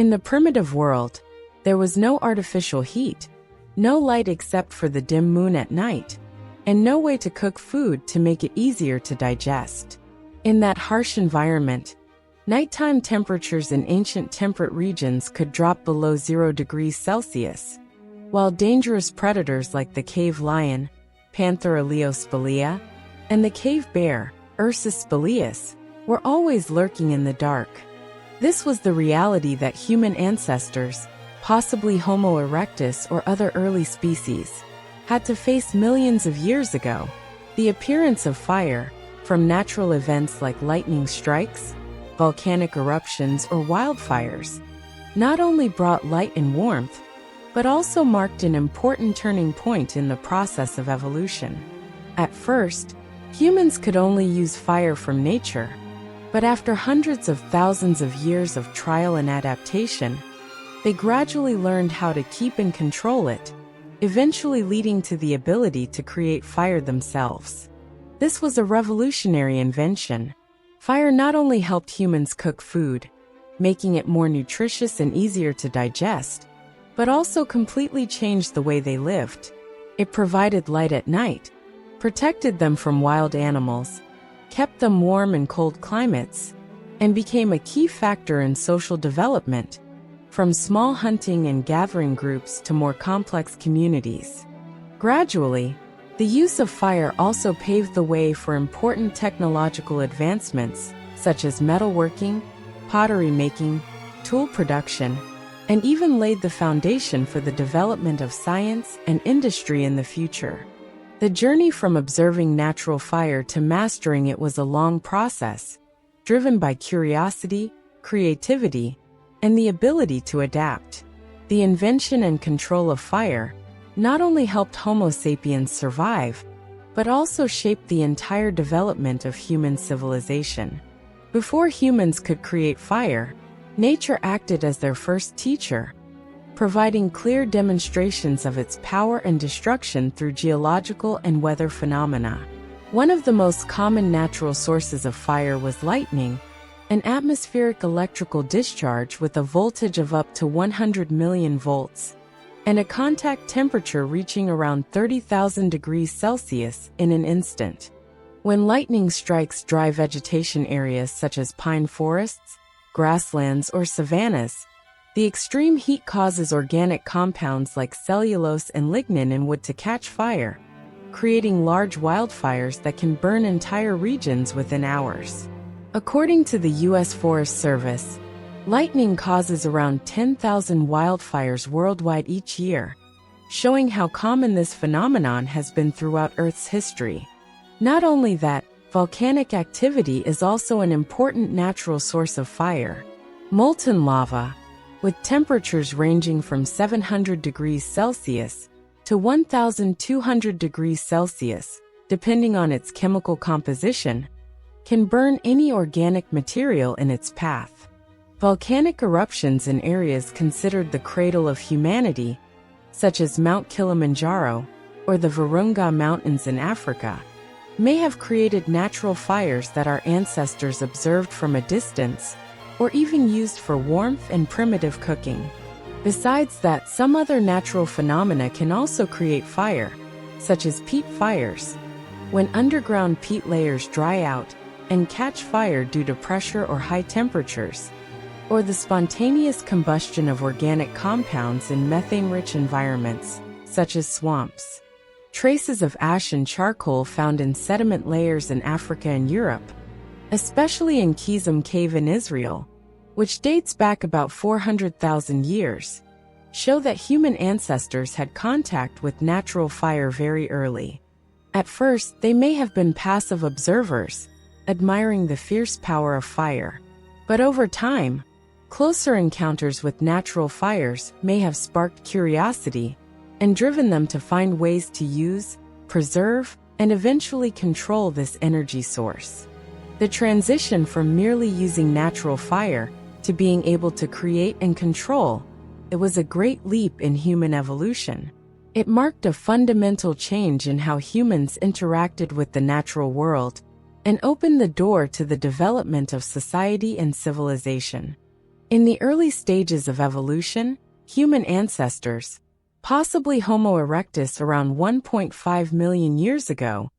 In the primitive world, there was no artificial heat, no light except for the dim moon at night, and no way to cook food to make it easier to digest. In that harsh environment, nighttime temperatures in ancient temperate regions could drop below 0 degrees Celsius, while dangerous predators like the cave lion, Panthera leospelea, and the cave bear, Ursus spelaeus, were always lurking in the dark. This was the reality that human ancestors, possibly Homo erectus or other early species, had to face millions of years ago. The appearance of fire, from natural events like lightning strikes, volcanic eruptions, or wildfires, not only brought light and warmth, but also marked an important turning point in the process of evolution. At first, humans could only use fire from nature, but after hundreds of thousands of years of trial and adaptation, they gradually learned how to keep and control it, eventually leading to the ability to create fire themselves. This was a revolutionary invention. Fire not only helped humans cook food, making it more nutritious and easier to digest, but also completely changed the way they lived. It provided light at night, protected them from wild animals, kept them warm in cold climates, and became a key factor in social development, from small hunting and gathering groups to more complex communities. Gradually, the use of fire also paved the way for important technological advancements, such as metalworking, pottery making, tool production, and even laid the foundation for the development of science and industry in the future. The journey from observing natural fire to mastering it was a long process, driven by curiosity, creativity, and the ability to adapt. The invention and control of fire not only helped Homo sapiens survive, but also shaped the entire development of human civilization. Before humans could create fire, nature acted as their first teacher, providing clear demonstrations of its power and destruction through geological and weather phenomena. One of the most common natural sources of fire was lightning, an atmospheric electrical discharge with a voltage of up to 100 million volts, and a contact temperature reaching around 30,000 degrees Celsius in an instant. When lightning strikes dry vegetation areas such as pine forests, grasslands, or savannas, the extreme heat causes organic compounds like cellulose and lignin in wood to catch fire, creating large wildfires that can burn entire regions within hours. According to the U.S. Forest Service, lightning causes around 10,000 wildfires worldwide each year, showing how common this phenomenon has been throughout Earth's history. Not only that, volcanic activity is also an important natural source of fire. Molten lava, with temperatures ranging from 700 degrees Celsius to 1,200 degrees Celsius, depending on its chemical composition, can burn any organic material in its path. Volcanic eruptions in areas considered the cradle of humanity, such as Mount Kilimanjaro or the Virunga Mountains in Africa, may have created natural fires that our ancestors observed from a distance, or even used for warmth and primitive cooking. Besides that, some other natural phenomena can also create fire, such as peat fires, when underground peat layers dry out and catch fire due to pressure or high temperatures, or the spontaneous combustion of organic compounds in methane-rich environments, such as swamps. Traces of ash and charcoal found in sediment layers in Africa and Europe, especially in Kizum Cave in Israel, which dates back about 400,000 years, show that human ancestors had contact with natural fire very early. At first, they may have been passive observers, admiring the fierce power of fire. But over time, closer encounters with natural fires may have sparked curiosity and driven them to find ways to use, preserve, and eventually control this energy source. The transition from merely using natural fire to being able to create and control, it was a great leap in human evolution. It marked a fundamental change in how humans interacted with the natural world and opened the door to the development of society and civilization. In the early stages of evolution, human ancestors, possibly Homo erectus around 1.5 million years ago,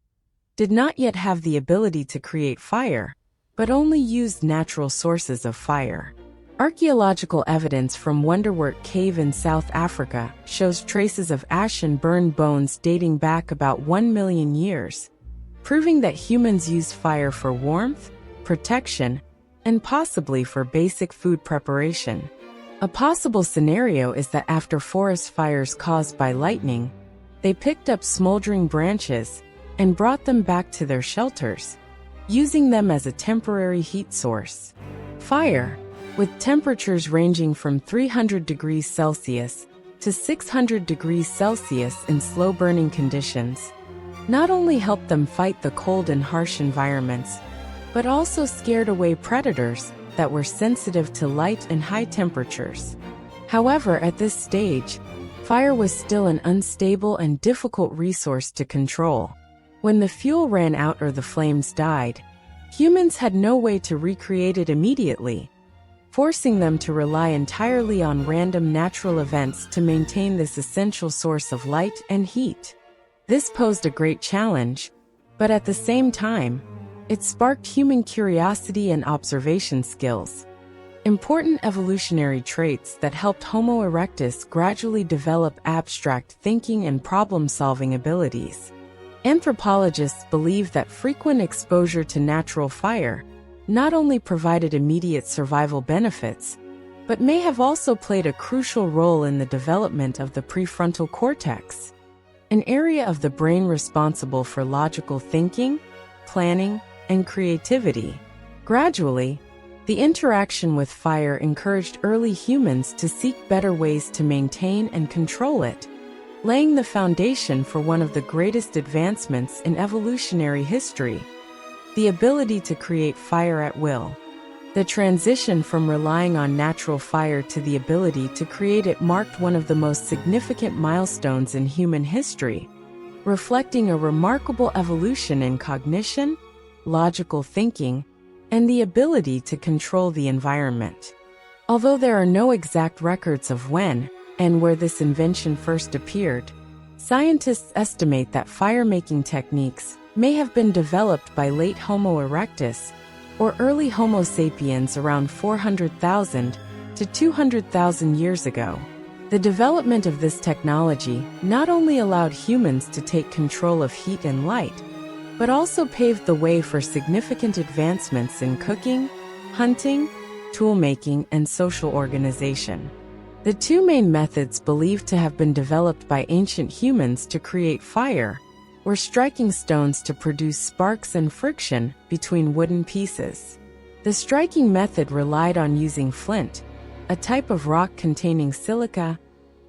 did not yet have the ability to create fire, but only used natural sources of fire. Archaeological evidence from Wonderwork Cave in South Africa shows traces of ash and burned bones dating back about 1 million years, proving that humans used fire for warmth, protection, and possibly for basic food preparation. A possible scenario is that after forest fires caused by lightning, they picked up smoldering branches and brought them back to their shelters, using them as a temporary heat source. Fire, with temperatures ranging from 300 degrees Celsius to 600 degrees Celsius in slow-burning conditions, not only helped them fight the cold and harsh environments, but also scared away predators that were sensitive to light and high temperatures. However, at this stage, fire was still an unstable and difficult resource to control. When the fuel ran out or the flames died, humans had no way to recreate it immediately, forcing them to rely entirely on random natural events to maintain this essential source of light and heat. This posed a great challenge, but at the same time, it sparked human curiosity and observation skills, important evolutionary traits that helped Homo erectus gradually develop abstract thinking and problem-solving abilities. Anthropologists believe that frequent exposure to natural fire not only provided immediate survival benefits, but may have also played a crucial role in the development of the prefrontal cortex, an area of the brain responsible for logical thinking, planning, and creativity. Gradually, the interaction with fire encouraged early humans to seek better ways to maintain and control it, laying the foundation for one of the greatest advancements in evolutionary history: the ability to create fire at will. The transition from relying on natural fire to the ability to create it marked one of the most significant milestones in human history, reflecting a remarkable evolution in cognition, logical thinking, and the ability to control the environment. Although there are no exact records of when and where this invention first appeared, scientists estimate that fire-making techniques may have been developed by late Homo erectus or early Homo sapiens around 400,000 to 200,000 years ago. The development of this technology not only allowed humans to take control of heat and light, but also paved the way for significant advancements in cooking, hunting, toolmaking, and social organization. The two main methods believed to have been developed by ancient humans to create fire were striking stones to produce sparks and friction between wooden pieces. The striking method relied on using flint, a type of rock containing silica,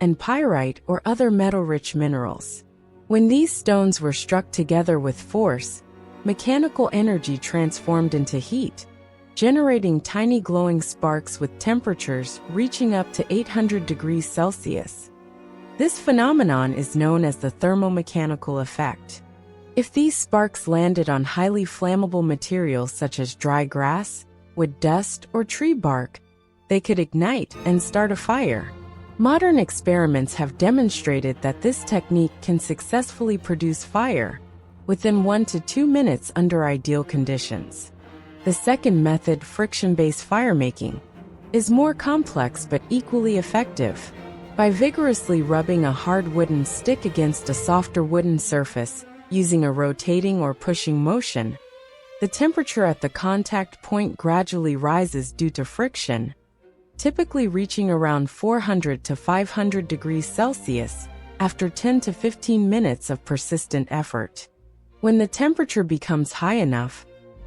and pyrite or other metal-rich minerals. When these stones were struck together with force, mechanical energy transformed into heat, generating tiny glowing sparks with temperatures reaching up to 800 degrees Celsius. This phenomenon is known as the thermomechanical effect. If these sparks landed on highly flammable materials such as dry grass, wood dust, or tree bark, they could ignite and start a fire. Modern experiments have demonstrated that this technique can successfully produce fire within 1 to 2 minutes under ideal conditions. The second method, friction-based firemaking, is more complex but equally effective. By vigorously rubbing a hard wooden stick against a softer wooden surface using a rotating or pushing motion, the temperature at the contact point gradually rises due to friction, typically reaching around 400 to 500 degrees Celsius after 10 to 15 minutes of persistent effort. When the temperature becomes high enough,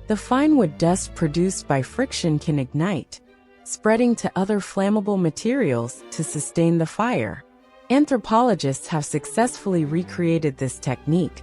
the fine wood dust produced by friction can ignite, spreading to other flammable materials to sustain the fire. Anthropologists have successfully recreated this technique,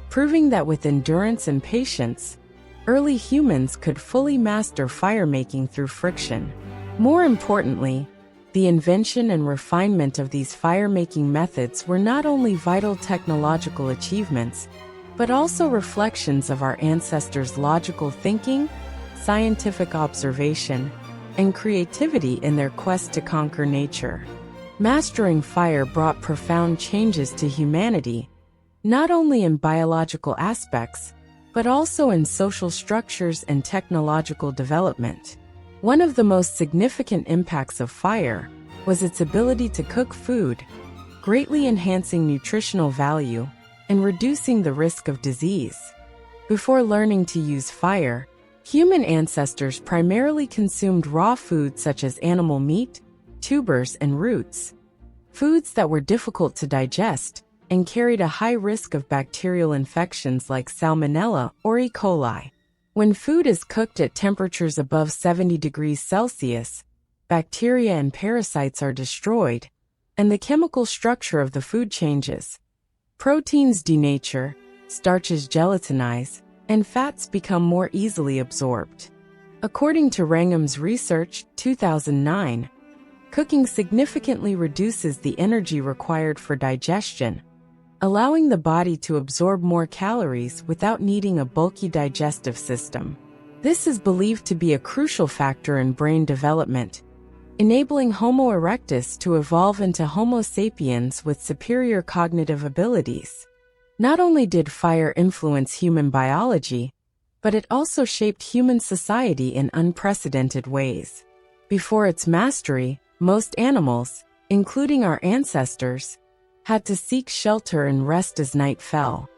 proving that with endurance and patience, early humans could fully master firemaking through friction. More importantly, the invention and refinement of these fire-making methods were not only vital technological achievements, but also reflections of our ancestors' logical thinking, scientific observation, and creativity in their quest to conquer nature. Mastering fire brought profound changes to humanity, not only in biological aspects, but also in social structures and technological development. One of the most significant impacts of fire was its ability to cook food, greatly enhancing nutritional value and reducing the risk of disease. Before learning to use fire, human ancestors primarily consumed raw foods such as animal meat, tubers, and roots, foods that were difficult to digest and carried a high risk of bacterial infections like Salmonella or E. coli. When food is cooked at temperatures above 70 degrees Celsius, bacteria and parasites are destroyed, and the chemical structure of the food changes. Proteins denature, starches gelatinize, and fats become more easily absorbed. According to Wrangham's research, 2009, cooking significantly reduces the energy required for digestion, allowing the body to absorb more calories without needing a bulky digestive system. This is believed to be a crucial factor in brain development, enabling Homo erectus to evolve into Homo sapiens with superior cognitive abilities. Not only did fire influence human biology, but it also shaped human society in unprecedented ways. Before its mastery, most animals, including our ancestors, had to seek shelter and rest as night fell.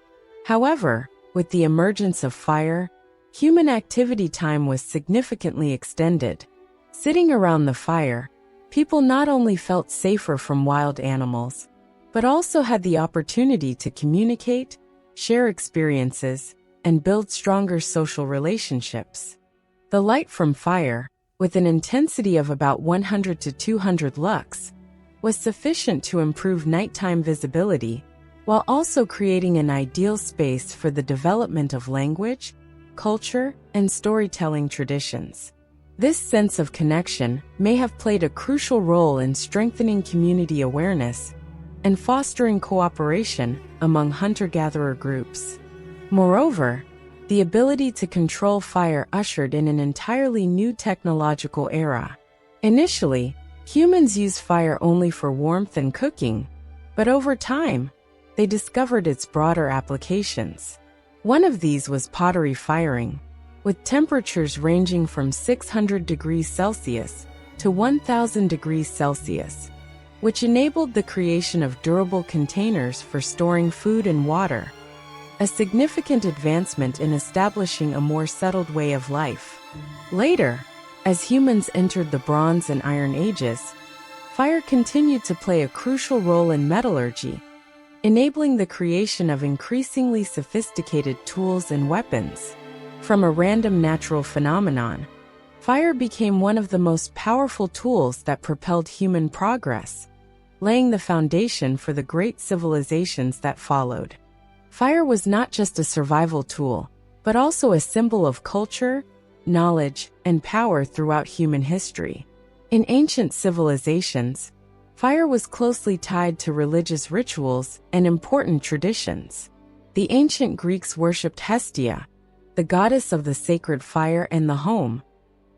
However, with the emergence of fire, human activity time was significantly extended. Sitting around the fire, people not only felt safer from wild animals, but also had the opportunity to communicate, share experiences, and build stronger social relationships. The light from fire, with an intensity of about 100 to 200 lux, was sufficient to improve nighttime visibility, while also creating an ideal space for the development of language, culture, and storytelling traditions. This sense of connection may have played a crucial role in strengthening community awareness and fostering cooperation among hunter-gatherer groups. Moreover, the ability to control fire ushered in an entirely new technological era. Initially, humans used fire only for warmth and cooking, but over time, they discovered its broader applications. One of these was pottery firing, with temperatures ranging from 600 degrees Celsius to 1000 degrees Celsius, which enabled the creation of durable containers for storing food and water, a significant advancement in establishing a more settled way of life. Later, as humans entered the Bronze and Iron Ages, fire continued to play a crucial role in metallurgy, enabling the creation of increasingly sophisticated tools and weapons. From a random natural phenomenon, fire became one of the most powerful tools that propelled human progress, laying the foundation for the great civilizations that followed. Fire was not just a survival tool, but also a symbol of culture, knowledge, and power throughout human history. In ancient civilizations, fire was closely tied to religious rituals and important traditions. The ancient Greeks worshipped Hestia, the goddess of the sacred fire and the home,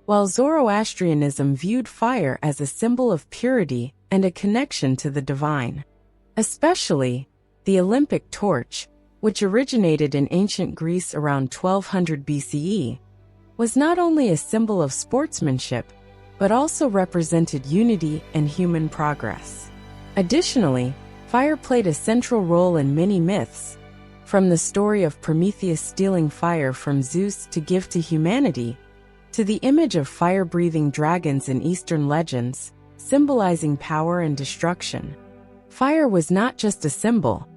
while Zoroastrianism viewed fire as a symbol of purity and a connection to the divine. Especially, the Olympic torch, which originated in ancient Greece around 1200 BCE, was not only a symbol of sportsmanship, but also represented unity and human progress. Additionally, fire played a central role in many myths, from the story of Prometheus stealing fire from Zeus to give to humanity, to the image of fire-breathing dragons in Eastern legends, symbolizing power and destruction. Fire was not just a symbol.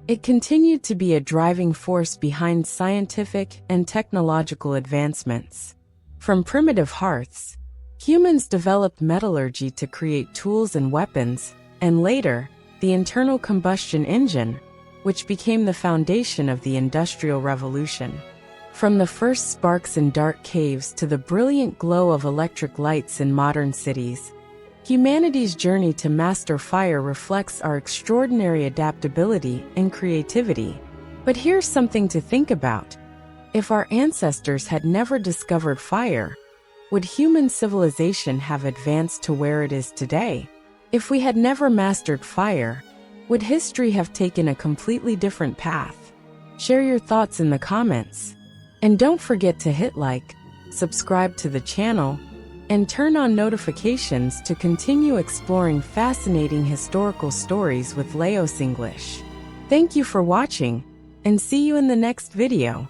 It continued to be a driving force behind scientific and technological advancements. From primitive hearths, humans developed metallurgy to create tools and weapons, and later, the internal combustion engine, which became the foundation of the Industrial Revolution. From the first sparks in dark caves to the brilliant glow of electric lights in modern cities, humanity's journey to master fire reflects our extraordinary adaptability and creativity. But here's something to think about. If our ancestors had never discovered fire, Would human civilization have advanced to where it is today? If we had never mastered fire, would history have taken a completely different path? Share your thoughts in the comments. And don't forget to hit like, subscribe to the channel, and turn on notifications to continue exploring fascinating historical stories with LeosEnglish. Thank you for watching, and see you in the next video.